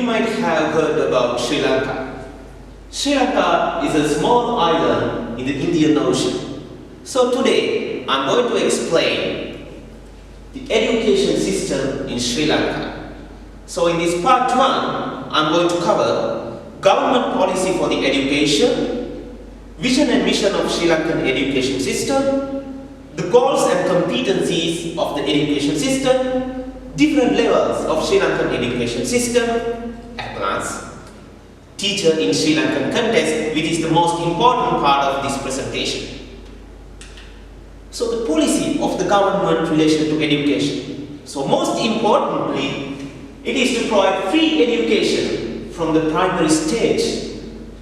you might have heard about Sri Lanka. Sri Lanka is a small island in the Indian Ocean. So today, I'm going to explain the education system in Sri Lanka. So in this part 1, I'm going to cover government policy for the education, vision and mission of Sri Lankan education system, the goals and competencies of the education system, different levels of Sri Lankan education system, advanced, teacher in Sri Lankan context, which is the most important part of this presentation. So the policy of the government in relation to education. So most importantly, it is to provide free education from the primary stage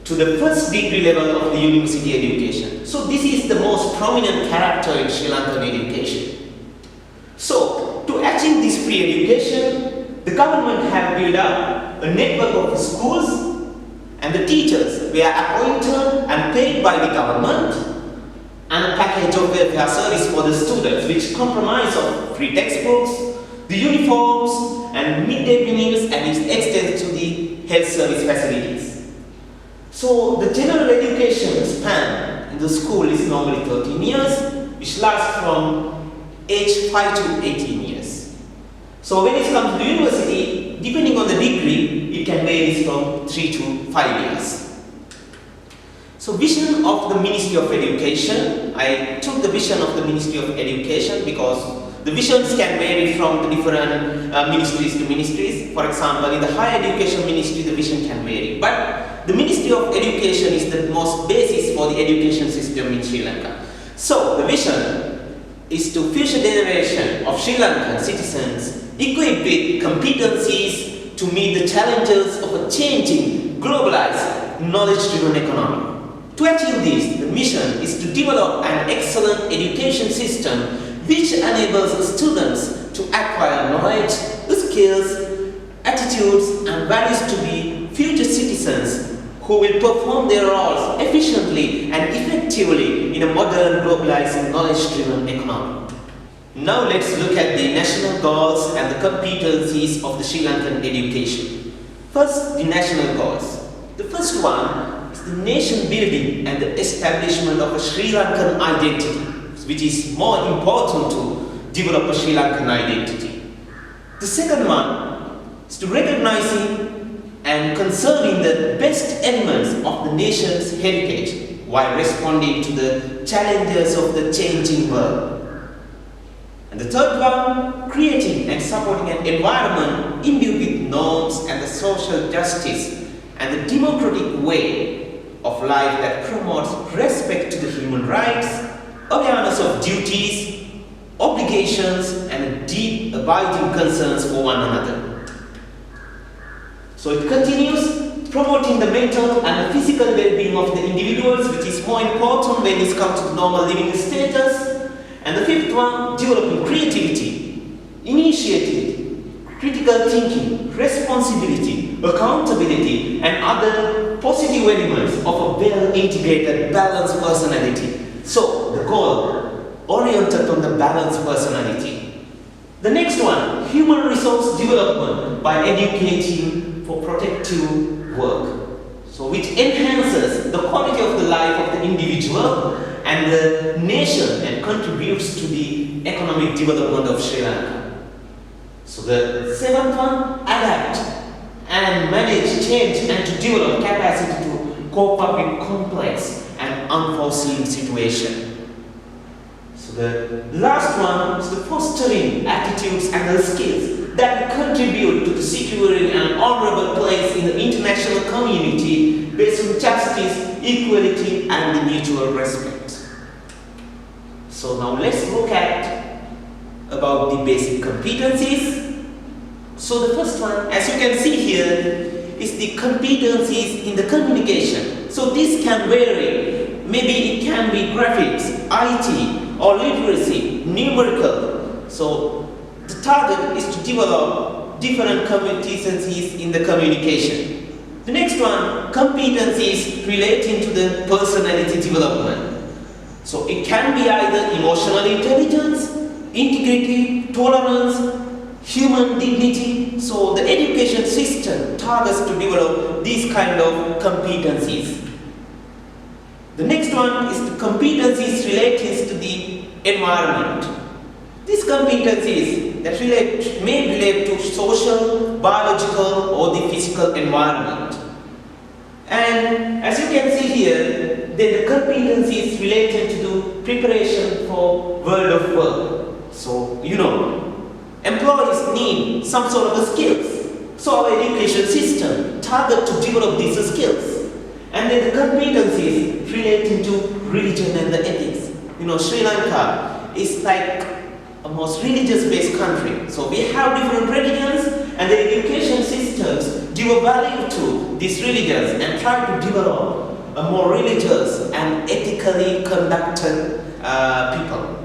to the first degree level of the university education. So this is the most prominent character in Sri Lankan education. So to achieve this free education, the government have built up a network of schools, and the teachers were appointed and paid by the government, and a package of welfare service for the students, which comprise of free textbooks, the uniforms, and midday meals, and it extends to the health service facilities. So the general education span in the school is normally 13 years, which lasts from age 5 to 18 years. So when it comes to the university, depending on the degree, it can vary from 3 to 5 years. So vision of the Ministry of Education, I took the vision of the Ministry of Education because the visions can vary from the different ministries to ministries. For example, in the higher education ministry, the vision can vary. But the Ministry of Education is the most basis for the education system in Sri Lanka. So the vision is to future generation of Sri Lankan citizens equipped with competencies to meet the challenges of a changing, globalized, knowledge-driven economy. To achieve this, the mission is to develop an excellent education system which enables students to acquire knowledge, skills, attitudes, and values to be future citizens who will perform their roles efficiently and effectively in a modern, globalized, knowledge-driven economy. Now let's look at the national goals and the competencies of the Sri Lankan education. First, the national goals. The first one is the nation building and the establishment of a Sri Lankan identity, which is more important to develop a Sri Lankan identity. The second one is to recognizing and conserving the best elements of the nation's heritage while responding to the challenges of the changing world. And the third one, creating and supporting an environment imbued with norms and the social justice and the democratic way of life that promotes respect to the human rights, awareness of duties, obligations, and deep abiding concerns for one another. So it continues, promoting the mental and the physical well-being of the individuals, which is more important when it comes to the normal living status. And the fifth one, developing creativity, initiative, critical thinking, responsibility, accountability, and other positive elements of a well-integrated, balanced personality. So, the goal, oriented on the balanced personality. The next one, human resource development by educating for protective work. So, which enhances the quality of the life of the individual and the nation and contributes to the economic development of Sri Lanka. So, the seventh one, adapt and manage change and to develop capacity to cope up with complex and unforeseen situation. So the last one is the fostering attitudes and the skills that contribute to the securing an honorable place in the international community based on justice, equality, and the mutual respect. So now let's look at about the basic competencies. So the first one, as you can see here, is the competencies in the communication. So this can vary. Maybe it can be graphics, IT, or literacy, numerical. So the target is to develop different competencies in the communication. The next one, competencies relating to the personality development. So it can be either emotional intelligence, integrity, tolerance, human dignity. So the education system targets to develop these kind of competencies. The next one is the competencies related to the environment. These competencies that may relate to social, biological, or the physical environment. And as you can see here, then the competencies related to the preparation for world of work. So, employees need some sort of skills. So our education system target to develop these skills. And then the competencies relating to religion and the ethics. Sri Lanka is like a most religious-based country. So we have different religions, and the education systems give a value to these religions and try to develop a more religious and ethically conducted people.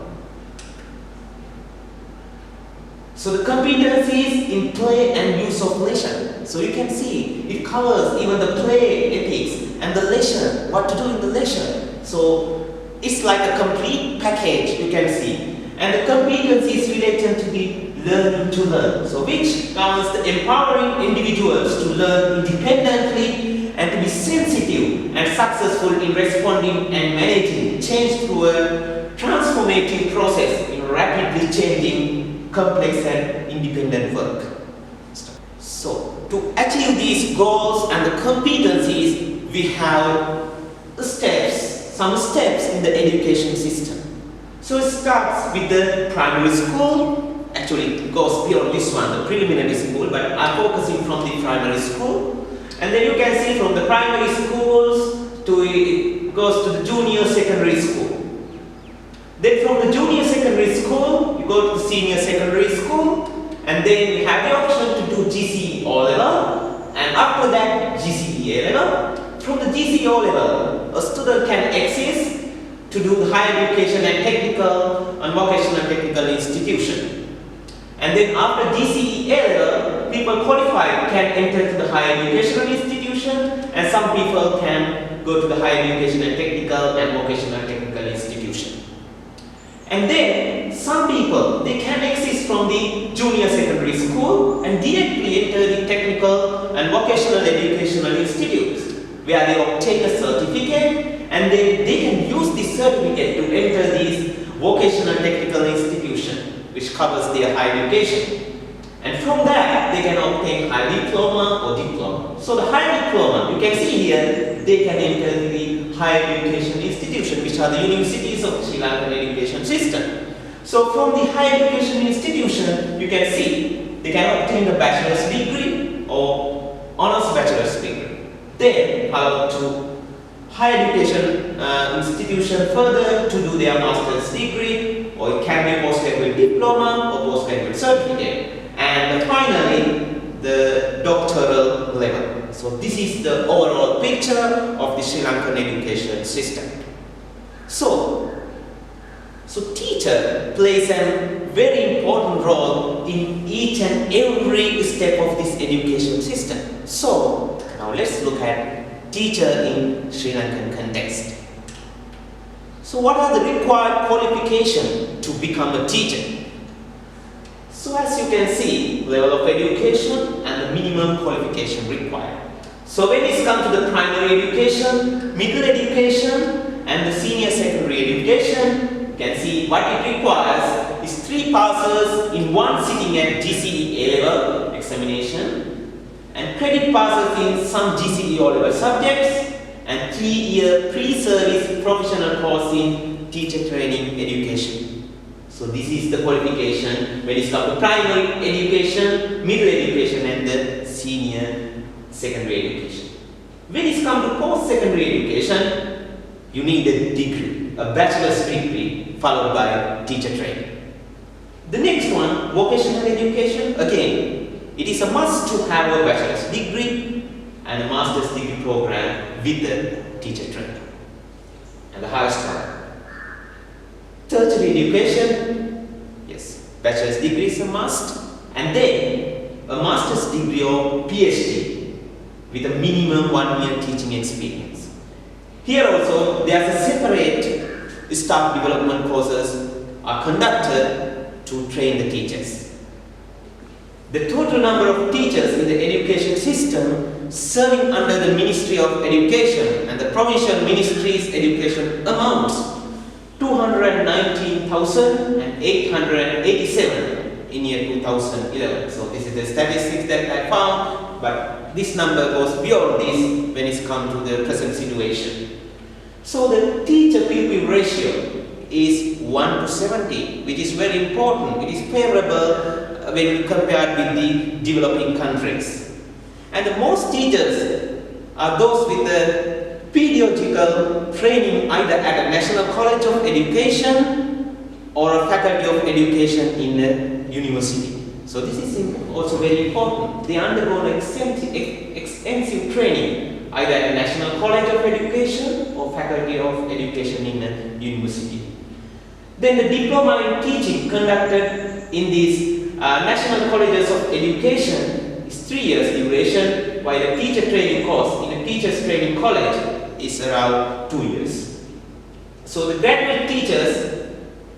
So the competencies in play and use of leisure. So you can see it covers even the play ethics and the leisure, what to do in the leisure. So it's like a complete package, you can see. And the competencies related to the learning to learn. So which covers the empowering individuals to learn independently and to be sensitive and successful in responding and managing change through a transformative process in rapidly changing, complex and independent work. So to achieve these goals and the competencies, we have some steps in the education system. So it starts with the primary school. Actually, it goes beyond this one, the preliminary school, but I'm focusing from the primary school. And then you can see from the primary schools it goes to the junior secondary school. Then from the junior secondary school, you go to the senior secondary school, and then you have the option to do GCE O-level, and after that GCE A-level. From the GCE O-level, a student can access to do the higher education and technical and vocational technical institution. And then after GCE A-level, people qualified can enter to the higher educational institution, and some people can go to the higher education and technical and vocational technical institution. And then some people, they can exist from the junior secondary school and directly enter the technical and vocational educational institutes, where they obtain a certificate, and then they can use this certificate to enter this vocational technical institution, which covers their higher education. And from that, they can obtain high diploma or diploma. So the higher diploma, you can see here, they can enter the higher education institution, which are the universities of the Sri Lanka Education System. So from the higher education institution, you can see, they can obtain a bachelor's degree or honors bachelor's degree. Then, to higher education institution further to do their master's degree, or it can be postgraduate diploma or postgraduate certificate, and finally the doctoral level. So this is the overall picture of the Sri Lankan education system. So teacher plays a very important role in each and every step of this education system. So now let's look at teacher in Sri Lankan context. So what are the required qualifications to become a teacher? So as you can see, level of education and the minimum qualification required. So when it comes to the primary education, middle education and the senior secondary education, you can see what it requires is 3 passes in one sitting at GCE A-level examination, and credit passes in some GCE O-level subjects, and 3-year pre-service professional course in teacher training education. So this is the qualification when it comes to primary education, middle education and the senior secondary education. When it comes to post-secondary education, you need a degree, a bachelor's degree followed by teacher training. The next one, vocational education, again, it is a must to have a bachelor's degree and a master's degree program with the teacher training. And the highest one, tertiary education, yes, bachelor's degree is a must, and then a master's degree or PhD with a minimum 1-year teaching experience. Here also, there are separate staff development courses are conducted to train the teachers. The total number of teachers in the education system serving under the Ministry of Education and the provincial ministries' education amounts 219,887 in year 2011. So this is the statistics that I found, but this number goes beyond this when it's come to the present situation. So the teacher-pupil ratio is 1 to 70, which is very important. It is favorable when compared with the developing countries. And the most teachers are those with the pedagogical training either at a National College of Education or a Faculty of Education in a university. So this is also very important. They undergo extensive training either at a National College of Education or Faculty of Education in a university. Then the diploma in teaching conducted in these National Colleges of Education is 3 years duration, while the teacher training course in a teachers training college is around 2 years. So the graduate teachers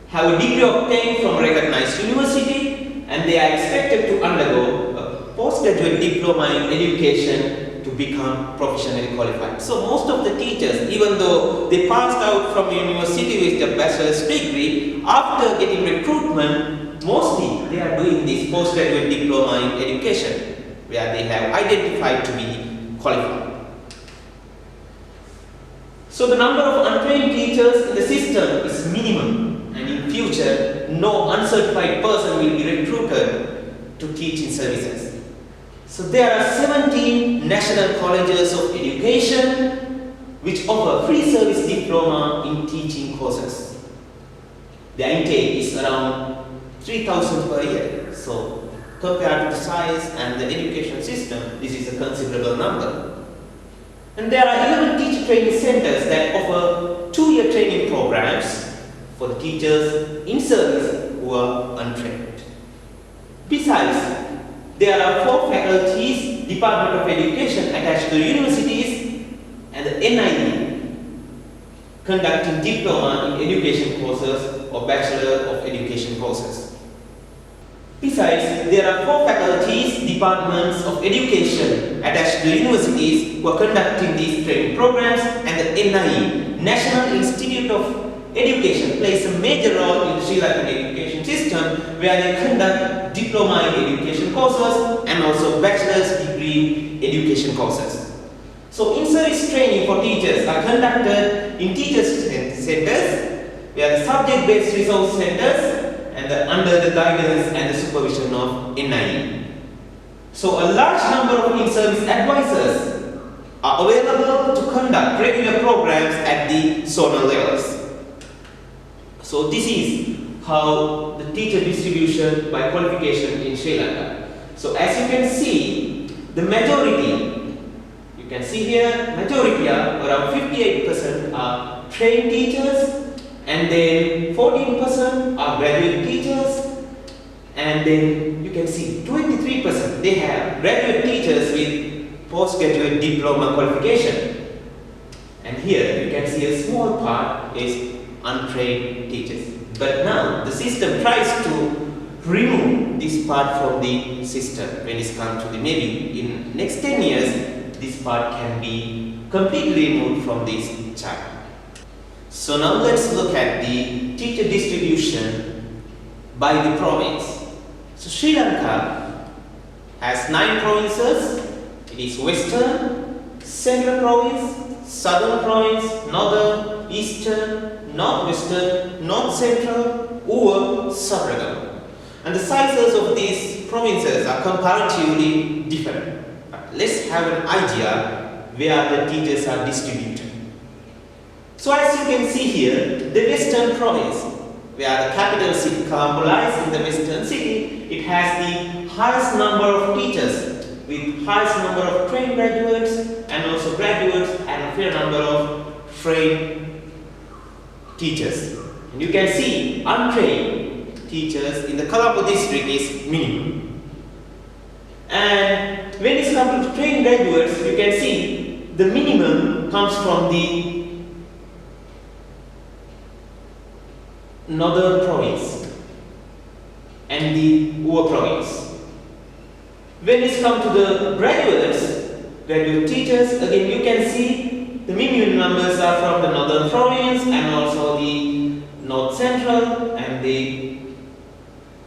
have a degree obtained from a recognized university, and they are expected to undergo a postgraduate diploma in education to become professionally qualified. So most of the teachers, even though they passed out from university with a bachelor's degree, after getting recruitment, mostly they are doing this postgraduate diploma in education, where they have identified to be qualified. So the number of untrained teachers in the system is minimum, and in future, no uncertified person will be recruited to teaching services. So there are 17 national colleges of education which offer free service diploma in teaching courses. The intake is around 3,000 per year. So compared to the science and the education system, this is a considerable number. And there are 11 teacher training centers that offer 2-year training programs for the teachers in service who are untrained. Besides, there are 4 faculties, Department of Education attached to universities, and the NIE conducting diploma in education courses or Bachelor of Education courses. Besides, there are 4 faculties, departments of education attached to universities who are conducting these training programs, and the NIE, National Institute of Education, plays a major role in the Sri Lanka Education System, where they conduct diploma in education courses and also bachelor's degree education courses. So in-service training for teachers are conducted in teachers centers, where the subject-based resource centers and under the guidance and the supervision of NIE. So a large number of in-service advisors are available to conduct regular programs at the zonal levels. So this is how the teacher distribution by qualification in Sri Lanka. So as you can see, the majority, you can see here, majority are around 58% are trained teachers, and then 14% are graduate teachers, and then you can see 23% they have graduate teachers with postgraduate diploma qualification. And here you can see a small part is untrained teachers. But now the system tries to remove this part from the system. When it's come to the maybe in next 10 years, this part can be completely removed from this chart. So now let's look at the teacher distribution by the province. So Sri Lanka has 9 provinces. It is Western, Central Province, Southern Province, Northern, Eastern, Northwestern, North Central, or Suburban. And the sizes of these provinces are comparatively different. But let's have an idea where the teachers are distributed. So as you can see here, the Western Province, where the capital city Colombo lies in the Western city, it has the highest number of teachers with highest number of trained graduates and also graduates and a fair number of trained teachers. And you can see untrained teachers in the Colombo district is minimum. And when it comes to trained graduates, you can see the minimum comes from the Northern Province and the Ua Province. When it comes to the graduate teachers, again you can see the minimum numbers are from the northern province and also the north central and the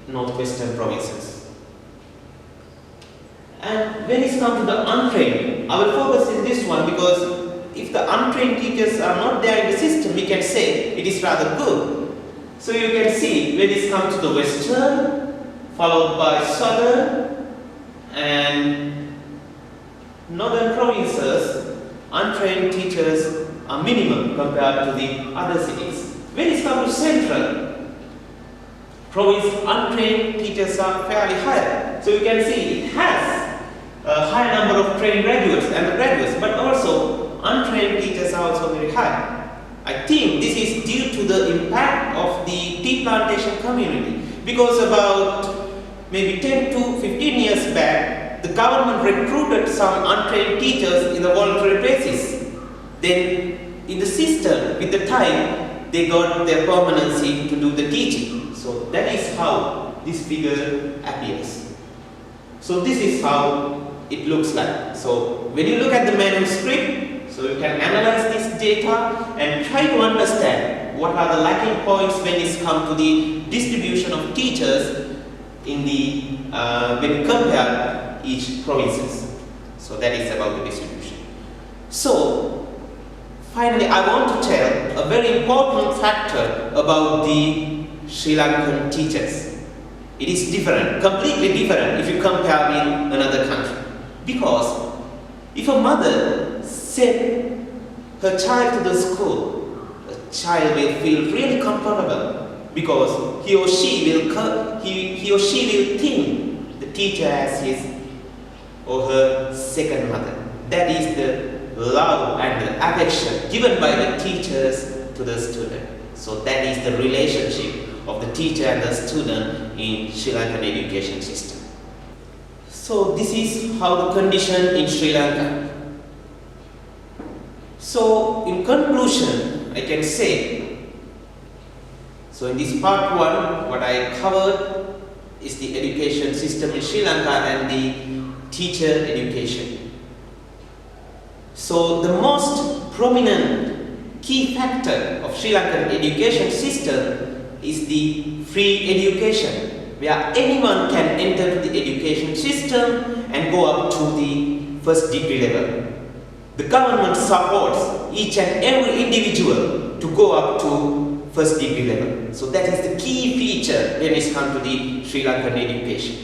northwestern provinces. And when it comes to the untrained, I will focus in this one because if the untrained teachers are not there in the system, we can say it is rather good. So you can see when it comes to the western, followed by southern and northern provinces, untrained teachers are minimum compared to the other cities. When it comes to central province, untrained teachers are fairly high. So you can see it has a high number of trained graduates and graduates, but also untrained teachers are also very high. I think this is due to the impact of the tea plantation community, because about maybe 10 to 15 years back, the government recruited some untrained teachers in a voluntary basis. Then in the system, with the time, they got their permanency to do the teaching. So that is how this figure appears. So this is how it looks like. So when you look at the manuscript, so you can analyze this data and try to understand what are the lacking points when it comes to the distribution of teachers in the when you compare each provinces. So that is about the distribution. So finally, I want to tell a very important factor about the Sri Lankan teachers. It is different, completely different if you compare with another country. Because if a mother send her child to the school, the child will feel really comfortable because he or she will think the teacher as his or her second mother. That is the love and the affection given by the teachers to the student. So that is the relationship of the teacher and the student in Sri Lankan education system. So this is how the condition in Sri Lanka. So in conclusion, I can say, so in this part 1, what I covered is the education system in Sri Lanka and the teacher education. So the most prominent key factor of Sri Lankan education system is the free education, where anyone can enter the education system and go up to the first degree level. The government supports each and every individual to go up to first degree level. So that is the key feature when it comes to the Sri Lankan education.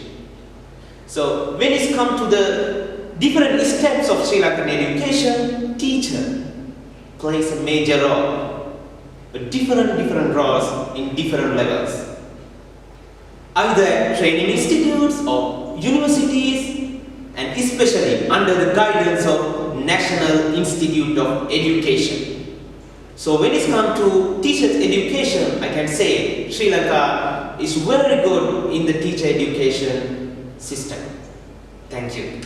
So when it comes to the different steps of Sri Lankan education, teacher plays a major role, but different roles in different levels. Either at training institutes or universities, and especially under the guidance of National Institute of Education. So when it comes to teachers' education, I can say Sri Lanka is very good in the teacher education system. Thank you.